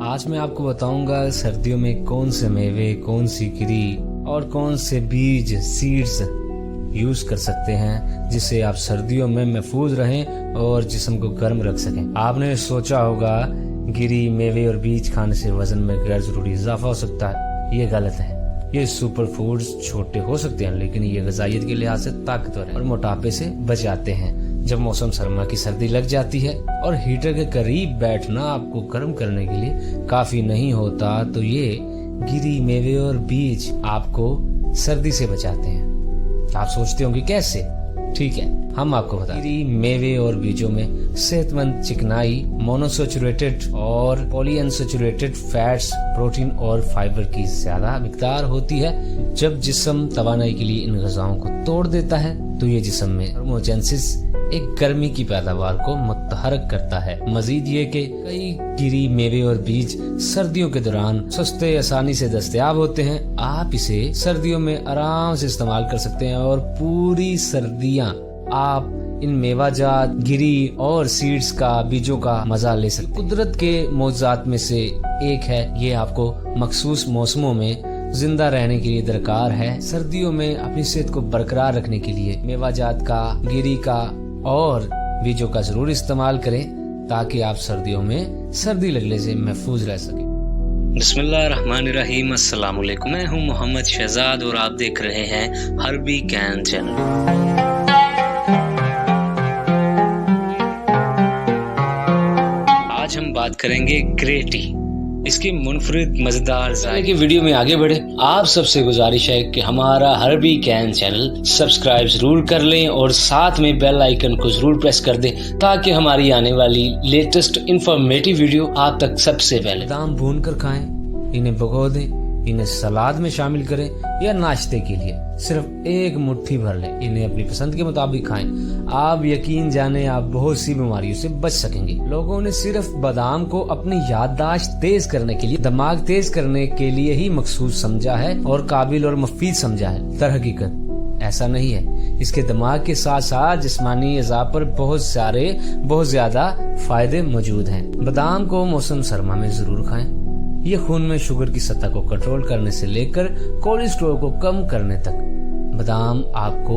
आज मैं आपको बताऊंगा सर्दियों में कौन से मेवे, कौन सी गिरी और कौन से बीज सीड्स यूज कर सकते हैं जिससे आप सर्दियों में महफूज रहें और जिस्म को गर्म रख सकें। आपने सोचा होगा गिरी, मेवे और बीज खाने से वजन में गैर जरूरी इजाफा हो सकता है। ये गलत है। ये सुपर फूड्स छोटे हो सकते हैं लेकिन ये ग़िज़ाइयत के लिहाज से ताकतवर है और मोटापे से बचाते हैं। जब मौसम सरमा की सर्दी लग जाती है और हीटर के करीब बैठना आपको गर्म करने के लिए काफी नहीं होता तो ये गिरी, मेवे और बीज आपको सर्दी से बचाते हैं। आप सोचते होंगे कैसे? ठीक है, हम आपको बताएं। गिरी, मेवे और बीजों में सेहतमंद चिकनाई, मोनोसैचुरेटेड और पॉलीअनसैचुरेटेड फैट्स, प्रोटीन और फाइबर की ज्यादा मिकदार होती है। जब जिस्म तवानाई के लिए इन ग़िज़ाओं को तोड़ देता है तो ये जिस्म में थर्मोजेनेसिस एक गर्मी की पैदावार को मुतहरक करता है। मजीद ये कि कई गिरी, मेवे और बीज सर्दियों के दौरान सस्ते, आसानी से दस्तयाब होते हैं। आप इसे सर्दियों में आराम से इस्तेमाल कर सकते हैं और पूरी सर्दियां आप इन मेवाजात, गिरी और सीड्स का, बीजों का मजा ले सकते हैं। कुदरत के मौजूदात में से एक है। ये आपको मखसूस मौसमों में जिंदा रहने के लिए दरकार है। सर्दियों में अपनी सेहत को बरकरार रखने के लिए मेवाजात का, गिरी का और बीजों का जरूर इस्तेमाल करें ताकि आप सर्दियों में सर्दी लगने से महफूज रह सकें। बिस्मिल्लाहिर्रहमानिर्रहीम। अस्सलाम वालेकुम। मैं हूं मोहम्मद शहजाद और आप देख रहे हैं हर्बी कैन चैनल। आज हम बात करेंगे ग्रे टी। इसकी मुनफरिद मजेदार जायके की वीडियो में आगे बढ़े आप सबसे गुजारिश है कि हमारा हर्बी कैन चैनल सब्सक्राइब जरूर कर लें और साथ में बेल आइकन को जरूर प्रेस कर दें ताकि हमारी आने वाली लेटेस्ट इंफॉर्मेटिव वीडियो आप तक सबसे पहले। बादाम भून कर खाएं, इन्हें भिगो दें, इन्हें सलाद में शामिल करें या नाश्ते के लिए सिर्फ एक मुट्ठी भर लें। इन्हें अपनी पसंद के मुताबिक खाएं। आप यकीन जाने आप बहुत सी बीमारियों से बच सकेंगे। लोगों ने सिर्फ बादाम को अपनी याददाश्त तेज करने के लिए, दिमाग तेज करने के लिए ही मखसूस समझा है और काबिल और मुफीद समझा है। दर हकीकत ऐसा नहीं है। इसके दिमाग के साथ साथ जिस्मानी अज़ा पर बहुत ज्यादा फायदे मौजूद हैं। बादाम को मौसम सरमा में जरूर खाएं। ये खून में शुगर की सतह को कंट्रोल करने से लेकर कोलेस्ट्रॉल को कम करने तक बादाम आपको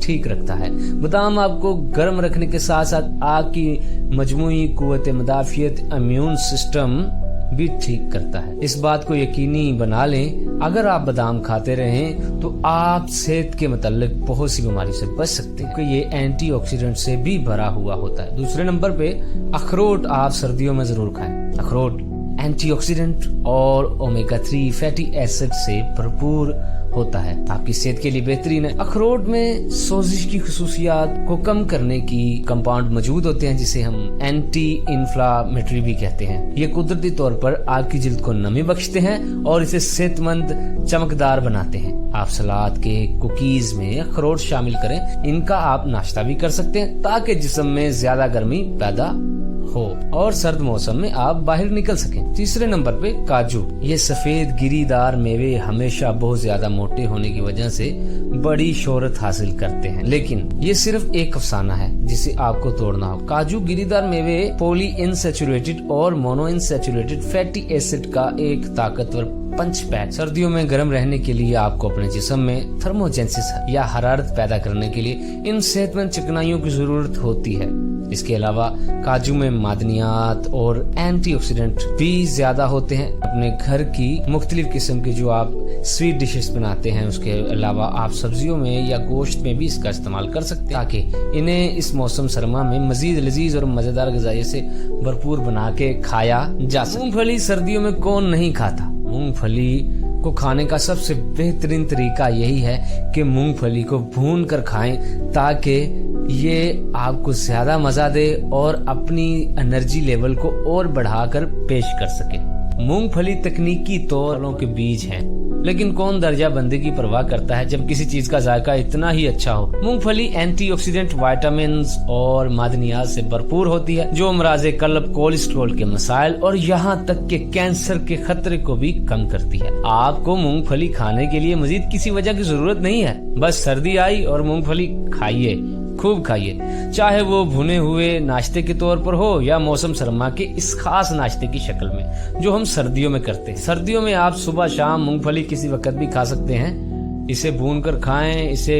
ठीक रखता है। बादाम आपको गर्म रखने के साथ साथ आपकी मजमूई कुव्वत मदाफियत, इम्यून सिस्टम भी ठीक करता है। इस बात को यकीनी बना लें, अगर आप बादाम खाते रहें तो आप सेहत के मतलब बहुत सी बीमारी से बच सकते हैं क्योंकि ये एंटीऑक्सीडेंट से भी भरा हुआ होता है। दूसरे नंबर पे अखरोट आप सर्दियों में जरूर खाएं। अखरोट एंटीऑक्सीडेंट और ओमेगा 3 फैटी एसिड से भरपूर होता है, आपकी सेहत के लिए बेहतरीन है। अखरोट में सोजिश की खुसूसियात को कम करने की कंपाउंड मौजूद होते हैं जिसे हम एंटी इन्फ्लामेटरी भी कहते हैं। ये कुदरती तौर पर आपकी जिल्द को नमी बख्शते हैं और इसे सेहतमंद, चमकदार बनाते हैं। आप सलाद के, कुकीज में अखरोट शामिल करें। इनका आप नाश्ता भी कर सकते हैं ताकि जिस्म में ज्यादा गर्मी पैदा हो और सर्द मौसम में आप बाहर निकल सकें। तीसरे नंबर पे काजू। ये सफेद गिरीदार मेवे हमेशा बहुत ज्यादा मोटे होने की वजह से बड़ी शोहरत हासिल करते हैं, लेकिन ये सिर्फ एक अफसाना है जिसे आपको तोड़ना हो। काजू गिरीदार मेवे पॉली इनसैचुरेटेड और मोनो इनसैचुरेटेड फैटी एसिड का एक ताकतवर पंच पैक। सर्दियों में गर्म रहने के लिए आपको अपने जिस्म में थर्मोजेनेसिस या हरारत पैदा करने के लिए इन सेहतमंद चिकनाइयों की जरूरत होती है। इसके अलावा काजू में मादनियात और एंटीऑक्सीडेंट भी ज्यादा होते हैं। अपने घर की मुख्तलिफ किस्म की जो आप स्वीट डिशेस बनाते हैं उसके अलावा आप सब्जियों में या गोश्त में भी इसका इस्तेमाल कर सकते हैं ताकि इन्हें इस मौसम सरमा में मजीद लजीज और मजेदार ग़िज़ाइयत से भरपूर बना के खाया जा सके। मूंगफली सर्दियों में कौन नहीं खाता? मूंगफली को खाने का सबसे बेहतरीन तरीका यही है कि मूंगफली को भून कर खाएं ताकि ये आपको ज्यादा मजा दे और अपनी एनर्जी लेवल को और बढ़ाकर पेश कर सके। मूंगफली तकनीकी तौरों के बीज हैं, लेकिन कौन दर्जा बंदी की परवाह करता है जब किसी चीज का जायका इतना ही अच्छा हो। मूंगफली एंटीऑक्सीडेंट, विटामिन्स और मादनियात से भरपूर होती है जो अमराज़े कल्ब, कोलेस्ट्रॉल के मसाइल और यहाँ तक के कैंसर के खतरे को भी कम करती है। आपको मूंगफली खाने के लिए मजीद किसी वजह की जरूरत नहीं है, बस सर्दी आई और मूंगफली खाइए। खूब खाइए, चाहे वो भुने हुए नाश्ते के तौर पर हो या मौसम सरमा के इस खास नाश्ते की शक्ल में जो हम सर्दियों में करते हैं। सर्दियों में आप सुबह शाम मूंगफली किसी वक्त भी खा सकते हैं। इसे भूनकर खाएं, इसे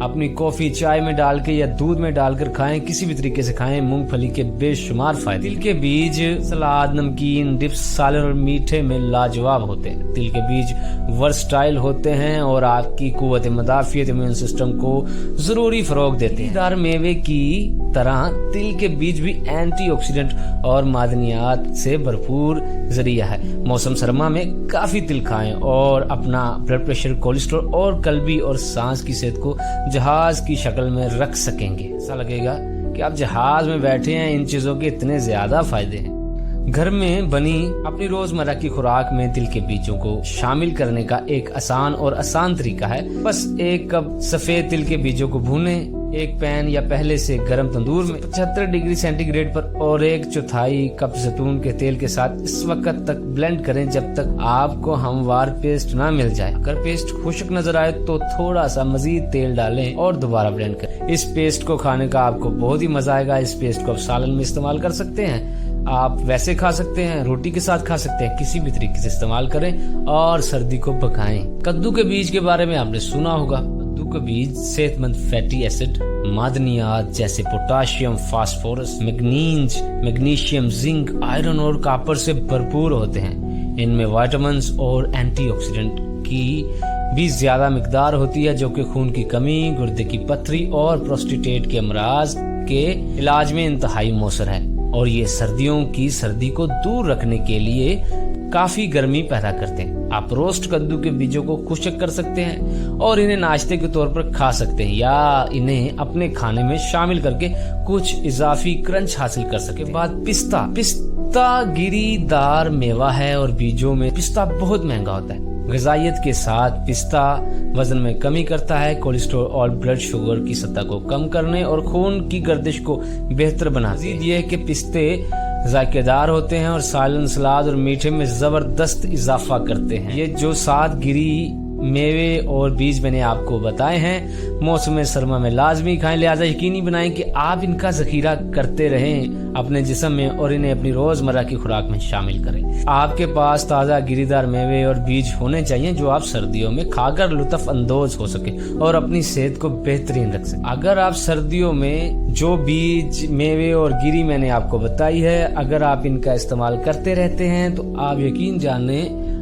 अपनी कॉफी चाय में डाल के या दूध में डालकर खाएं, किसी भी तरीके से खाएं। मूंगफली के बेशुमार फायदे। तिल के बीज सलाद, नमकीन, डिप्स, सालन और मीठे में लाजवाब होते हैं। तिल के बीज वर्सटाइल होते हैं और आपकी कुव्वत मदाफियत, इम्यून सिस्टम को जरूरी फरोग देते हैं। दार मेवे की तरह तिल के बीज भी एंटीऑक्सीडेंट और मादनियात से भरपूर जरिया है। मौसम सरमा में काफी तिल खाएं और अपना ब्लड प्रेशर, कोलेस्ट्रॉल और कल्बी और सांस की सेहत को जहाज की शक्ल में रख सकेंगे। ऐसा लगेगा कि आप जहाज में बैठे हैं। इन चीजों के इतने ज्यादा फायदे हैं। घर में बनी अपनी रोजमर्रा की खुराक में तिल के बीजों को शामिल करने का एक आसान तरीका है। बस 1 कप सफेद तिल के बीजों को भूने एक पैन या पहले से गर्म तंदूर में 75 डिग्री सेंटीग्रेड पर और 1/4 कप जैतून के तेल के साथ इस वक्त तक ब्लेंड करें जब तक आपको हमवार पेस्ट ना मिल जाए। अगर पेस्ट खुश्क नजर आए तो थोड़ा सा मजीद तेल डालें और दोबारा ब्लेंड करें। इस पेस्ट को खाने का आपको बहुत ही मजा आएगा। इस पेस्ट को आप सालन में इस्तेमाल कर सकते हैं, आप वैसे खा सकते हैं, रोटी के साथ खा सकते हैं, किसी भी तरीके से इस्तेमाल करें और सर्दी को पकाएं। कद्दू के बीज के बारे में आपने सुना होगा। कद्दू के बीज सेहतमंद फैटी एसिड, मादनियात जैसे potassium, phosphorus, magnesium, zinc, iron और कॉपर से भरपूर होते हैं। इनमें विटामिन और एंटीऑक्सीडेंट की भी ज्यादा मिकदार होती है जो कि खून की कमी, गुर्दे की पथरी और प्रोस्टेट के अमराज के इलाज में इंतहाई मौसर है। और ये सर्दियों की सर्दी को दूर रखने के लिए काफी गर्मी पैदा करते हैं। आप रोस्ट कद्दू के बीजों को खुश्क कर सकते हैं और इन्हें नाश्ते के तौर पर खा सकते हैं या इन्हें अपने खाने में शामिल करके कुछ इजाफी क्रंच हासिल कर सके। बाद पिस्ता गिरीदार मेवा है और बीजों में पिस्ता बहुत महंगा होता है। ग़िज़ाइयत के साथ पिस्ता वजन में कमी करता है, कोलेस्ट्रॉल और ब्लड शुगर की सतह को कम करने और खून की गर्दिश को बेहतर बनाते हैं। ये कि पिस्ते जायकेदार होते हैं और सालन, सलाद और मीठे में जबरदस्त इजाफा करते हैं। ये जो 7 गिरी मेवे और बीज मैंने आपको बताए हैं मौसम सरमा में लाजमी खाएं। लिहाजा यकीनी बनाएं कि आप इनका जखीरा करते रहें अपने जिस्म में और इन्हें अपनी रोजमर्रा की खुराक में शामिल करें। आपके पास ताज़ा गिरीदार मेवे और बीज होने चाहिए जो आप सर्दियों में खाकर लुत्फ अंदोज हो सके और अपनी सेहत को बेहतरीन रख सके। अगर आप सर्दियों में जो बीज, मेवे और गिरी मैंने आपको बताई है, अगर आप इनका इस्तेमाल करते रहते हैं तो आप यकीन जाने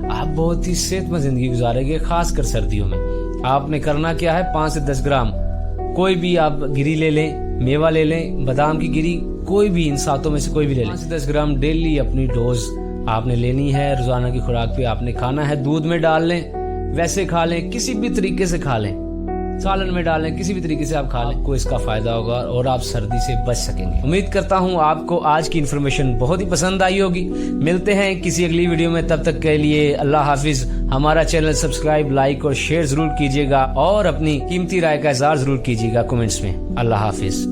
आप बहुत ही सेहतमंद जिंदगी गुजारेंगे। खासकर सर्दियों में आपने करना क्या है, 5 से 10 ग्राम कोई भी आप गिरी ले लें, मेवा ले लें, बादाम की गिरी, कोई भी इन 7 में से कोई भी ले लें। 5 से 10 ग्राम डेली अपनी डोज आपने लेनी है। रोजाना की खुराक पे आपने खाना है। दूध में डाल लें, वैसे खा लें, किसी भी तरीके से खा लें, सालन में डालें, किसी भी तरीके से आप खा लें, आपको इसका फायदा होगा और आप सर्दी से बच सकेंगे। उम्मीद करता हूँ आपको आज की इन्फॉर्मेशन बहुत ही पसंद आई होगी। मिलते हैं किसी अगली वीडियो में, तब तक के लिए अल्लाह हाफिज। हमारा चैनल सब्सक्राइब, लाइक और शेयर जरूर कीजिएगा और अपनी कीमती राय का इज़हार जरूर कीजिएगा कमेंट्स में। अल्लाह हाफिज।